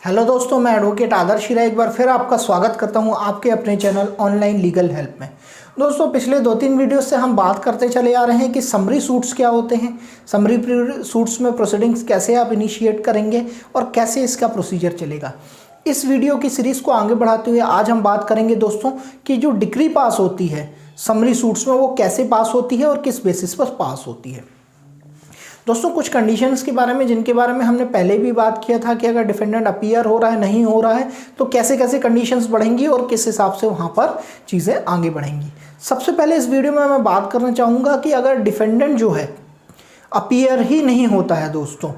Hello दोस्तों, मैं advocate आदर्श हीरा एक बार फिर आपका स्वागत करता हूं आपके अपने चैनल ऑनलाइन लीगल हेल्प में। दोस्तों, पिछले 2-3 वीडियो से हम बात करते चले आ रहे हैं कि समरी सूट्स क्या होते हैं, समरी सूट्स में प्रोसीडिंग्स कैसे आप इनिशिएट करेंगे और कैसे इसका प्रोसीजर चलेगा। इस वीडियो की सीरीज़ को आगे बढ़ाते हुए आज हम बात करेंगे दोस्तों कि जो डिक्री पास होती है समरी सूट्स में वो कैसे पास होती है और किस बेसिस पर पास होती है। दोस्तों, कुछ कंडीशंस के बारे में जिनके बारे में हमने पहले भी बात किया था कि अगर डिफेंडेंट अपीयर हो रहा है, नहीं हो रहा है, तो कैसे कैसे कंडीशंस बढ़ेंगी और किस हिसाब से वहाँ पर चीज़ें आगे बढ़ेंगी। सबसे पहले इस वीडियो में मैं बात करना चाहूँगा कि अगर डिफेंडेंट जो है अपीयर ही नहीं होता है दोस्तों,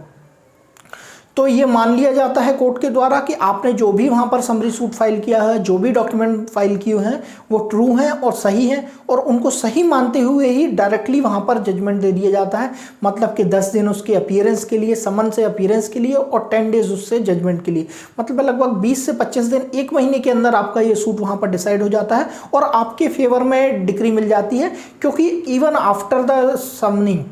तो ये मान लिया जाता है कोर्ट के द्वारा कि आपने जो भी वहाँ पर समरी सूट फाइल किया है, जो भी डॉक्यूमेंट फाइल किए हैं वो ट्रू हैं और सही हैं, और उनको सही मानते हुए ही डायरेक्टली वहाँ पर जजमेंट दे दिया जाता है। मतलब कि 10 दिन उसके अपीयरेंस के लिए, समन से अपीयरेंस के लिए, और 10 डेज उससे जजमेंट के लिए, मतलब लगभग 20 से 25 दिन, 1 महीने के अंदर आपका ये सूट वहाँ पर डिसाइड हो जाता है और आपके फेवर में डिक्री मिल जाती है। क्योंकि इवन आफ्टर द समनिंग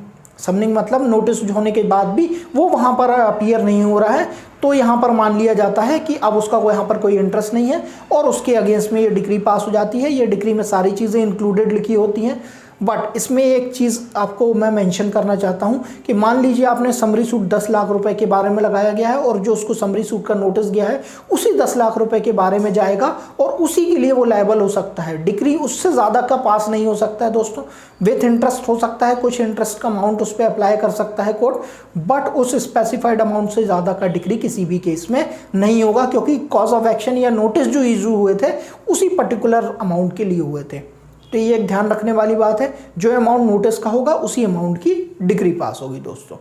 मतलब नोटिस होने के बाद भी वो वहाँ पर अपीयर नहीं हो रहा है, तो यहाँ पर मान लिया जाता है कि अब उसका यहाँ पर कोई इंटरेस्ट नहीं है और उसके अगेंस्ट में ये डिक्री पास हो जाती है। ये डिक्री में सारी चीज़ें इंक्लूडेड लिखी होती हैं। बट इसमें एक चीज़ आपको मैं मेंशन करना चाहता हूँ कि मान लीजिए आपने समरी सूट 10 लाख रुपए के बारे में लगाया गया है और जो उसको समरी सूट का नोटिस गया है उसी 10 लाख रुपए के बारे में जाएगा और उसी के लिए वो लायबल हो सकता है। डिक्री उससे ज़्यादा का पास नहीं हो सकता है दोस्तों। विथ इंटरेस्ट हो सकता है, कुछ इंटरेस्ट का अमाउंट उस पर अप्लाई कर सकता है कोर्ट, बट उस स्पेसिफाइड अमाउंट से ज़्यादा का डिक्री किसी भी केस में नहीं होगा, क्योंकि कॉज ऑफ एक्शन या नोटिस जो इशू हुए थे उसी पर्टिकुलर अमाउंट के लिए हुए थे। तो ये एक ध्यान रखने वाली बात है, जो अमाउंट नोटिस का होगा उसी अमाउंट की डिक्री पास होगी दोस्तों।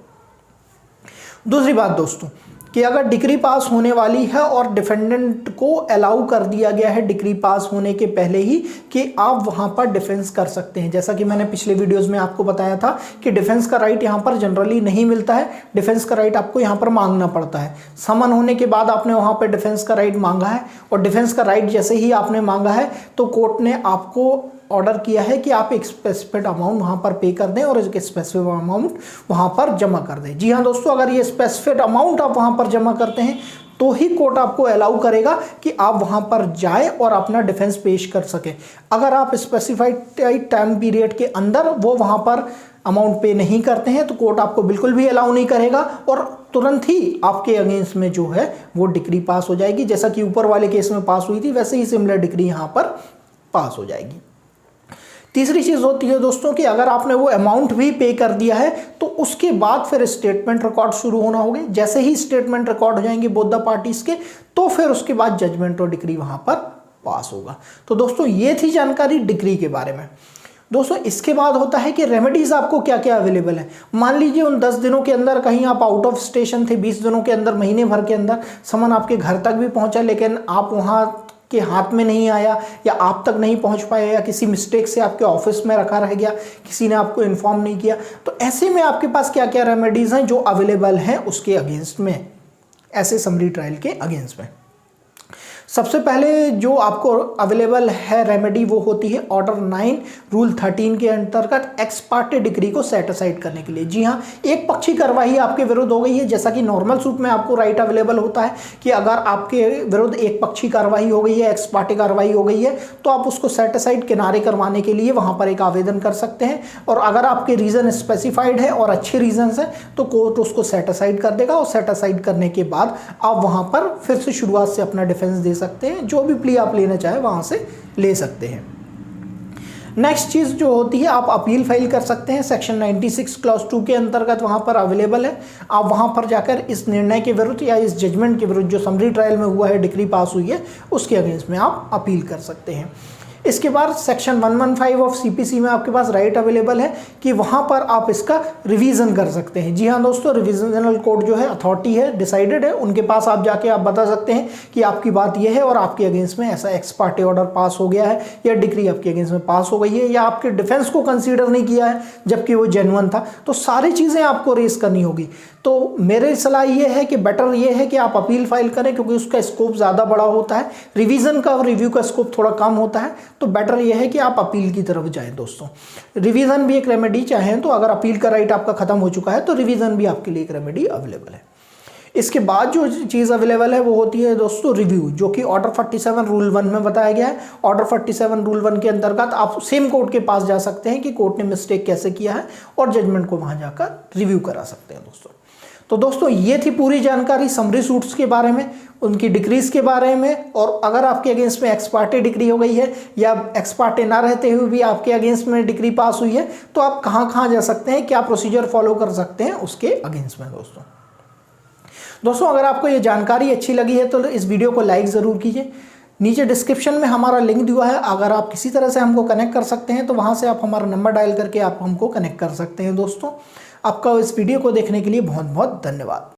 दूसरी बात दोस्तों कि अगर डिक्री पास होने वाली है और डिफेंडेंट को अलाउ कर दिया गया है डिक्री पास होने के पहले ही कि आप वहां पर डिफेंस कर सकते हैं, जैसा कि मैंने पिछले वीडियोस में आपको बताया था कि डिफेंस का राइट यहां पर जनरली नहीं मिलता है। डिफेंस का राइट आपको यहां पर मांगना पड़ता है। समन होने के बाद आपने वहां पर डिफेंस का राइट मांगा है और डिफेंस का राइट जैसे ही आपने मांगा है तो कोर्ट ने आपको ऑर्डर किया है कि आप एक स्पेसिफिक अमाउंट वहाँ पर पे कर दें और एक स्पेसिफिक अमाउंट वहाँ पर जमा कर दें। जी हाँ दोस्तों, अगर ये स्पेसिफिक अमाउंट आप वहाँ पर जमा करते हैं तो ही कोर्ट आपको अलाउ करेगा कि आप वहाँ पर जाएं और अपना डिफेंस पेश कर सकें। अगर आप स्पेसिफाइड टाइम पीरियड के अंदर वो वहाँ पर अमाउंट पे नहीं करते हैं तो कोर्ट आपको बिल्कुल भी अलाउ नहीं करेगा और तुरंत ही आपके अगेंस्ट में जो है वो डिक्री पास हो जाएगी। जैसा कि ऊपर वाले केस में पास हुई थी वैसे ही सिमिलर डिक्री यहाँ पर पास हो जाएगी। तीसरी चीज़ होती है दोस्तों कि अगर आपने वो अमाउंट भी पे कर दिया है तो उसके बाद फिर स्टेटमेंट रिकॉर्ड शुरू होना होगा। जैसे ही स्टेटमेंट रिकॉर्ड हो जाएंगे बोथ द पार्टीज के, तो फिर उसके बाद जजमेंट और डिक्री वहां पर पास होगा। तो दोस्तों, ये थी जानकारी डिक्री के बारे में। दोस्तों, इसके बाद होता है कि रेमेडीज आपको क्या क्या अवेलेबल है। मान लीजिए उन 10 दिनों के अंदर कहीं आप आउट ऑफ स्टेशन थे, 20 दिनों के अंदर, महीने भर के अंदर समन आपके घर तक भी पहुंचा लेकिन आप वहां के हाथ में नहीं आया या आप तक नहीं पहुंच पाए या किसी मिस्टेक से आपके ऑफिस में रखा रह गया, किसी ने आपको इन्फॉर्म नहीं किया, तो ऐसे में आपके पास क्या क्या रेमेडीज हैं जो अवेलेबल हैं उसके अगेंस्ट में, ऐसे समरी ट्रायल के अगेंस्ट में। सबसे पहले जो आपको अवेलेबल है रेमेडी वो होती है ऑर्डर 9 रूल 13 के अंतर्गत एक्स पार्टे डिक्री को सेट असाइड करने के लिए। जी हाँ, एक पक्षी कार्रवाई आपके विरुद्ध हो गई है। जैसा कि नॉर्मल सूट में आपको राइट अवेलेबल होता है कि अगर आपके विरुद्ध एक पक्षी कार्रवाई हो गई है, एक्स पार्टे कार्रवाई हो गई है, तो आप उसको सेट असाइड किनारे करवाने के लिए वहां पर एक आवेदन कर सकते हैं और अगर आपके रीजन स्पेसिफाइड है और अच्छे रीजन है तो कोर्ट उसको सेट असाइड कर देगा और सेट असाइड करने के बाद आप वहां पर फिर से शुरुआत से अपना डिफेंस दे सकते हैं। जो भी प्ली आप लेना चाहे वहां से ले सकते हैं। नेक्स्ट चीज जो होती है, आप अपील फाइल कर सकते हैं। सेक्शन 96 क्लॉज 2 के अंतर्गत वहां पर अवेलेबल है। आप वहां पर जाकर इस निर्णय के विरुद्ध या इस जजमेंट के विरुद्ध जो समरी ट्रायल में हुआ है, डिक्री पास हुई है, उसके अगेंस्ट में आप अपील कर सकते हैं। इसके बाद सेक्शन 115 ऑफ सीपीसी में आपके पास राइट अवेलेबल है कि वहां पर आप इसका रिवीजन कर सकते हैं। जी हाँ दोस्तों, रिविजनल कोर्ट जो है अथॉरिटी है, डिसाइडेड है, उनके पास आप जाके आप बता सकते हैं कि आपकी बात यह है और आपके अगेंस्ट में ऐसा एक्स पार्टे ऑर्डर पास हो गया है या डिक्री आपके अगेंस्ट में पास हो गई है या आपके डिफेंस को कंसीडर नहीं किया है जबकि वो जेन्युइन था। तो सारी चीज़ें आपको रेस करनी होगी। तो मेरी सलाह ये है कि बेटर ये है कि आप अपील फाइल करें क्योंकि उसका स्कोप ज़्यादा बड़ा होता है, रिवीजन का और रिव्यू का स्कोप थोड़ा कम होता है। तो बेटर यह है कि आप अपील की तरफ जाएं दोस्तों। रिवीजन भी एक रेमेडी चाहें तो, अगर अपील का राइट आपका खत्म हो चुका है तो रिवीजन भी आपके लिए एक रेमेडी अवेलेबल है। इसके बाद जो चीज़ अवेलेबल है वो होती है दोस्तों रिव्यू, जो कि ऑर्डर 47 रूल 1 में बताया गया है। ऑर्डर 47 रूल 1 के अंतर्गत आप सेम कोर्ट के पास जा सकते हैं कि कोर्ट ने मिस्टेक कैसे किया है और जजमेंट को वहाँ जाकर रिव्यू करा सकते हैं दोस्तों। तो दोस्तों ये थी पूरी जानकारी समरी सूट्स के बारे में, उनकी डिक्रीज के बारे में। और अगर आपके अगेंस्ट में एक्स पार्टे डिक्री हो गई है या एक्स पार्टे ना रहते हुए भी आपके अगेंस्ट में डिक्री पास हुई है, तो आप कहाँ जा सकते हैं, क्या प्रोसीजर फॉलो कर सकते हैं उसके अगेंस्ट में दोस्तों अगर आपको ये जानकारी अच्छी लगी है तो इस वीडियो को लाइक ज़रूर कीजिए। नीचे डिस्क्रिप्शन में हमारा लिंक दिया है, अगर आप किसी तरह से हमको कनेक्ट कर सकते हैं तो वहाँ से आप हमारा नंबर डायल करके आप हमको कनेक्ट कर सकते हैं दोस्तों। आपका इस वीडियो को देखने के लिए बहुत बहुत धन्यवाद।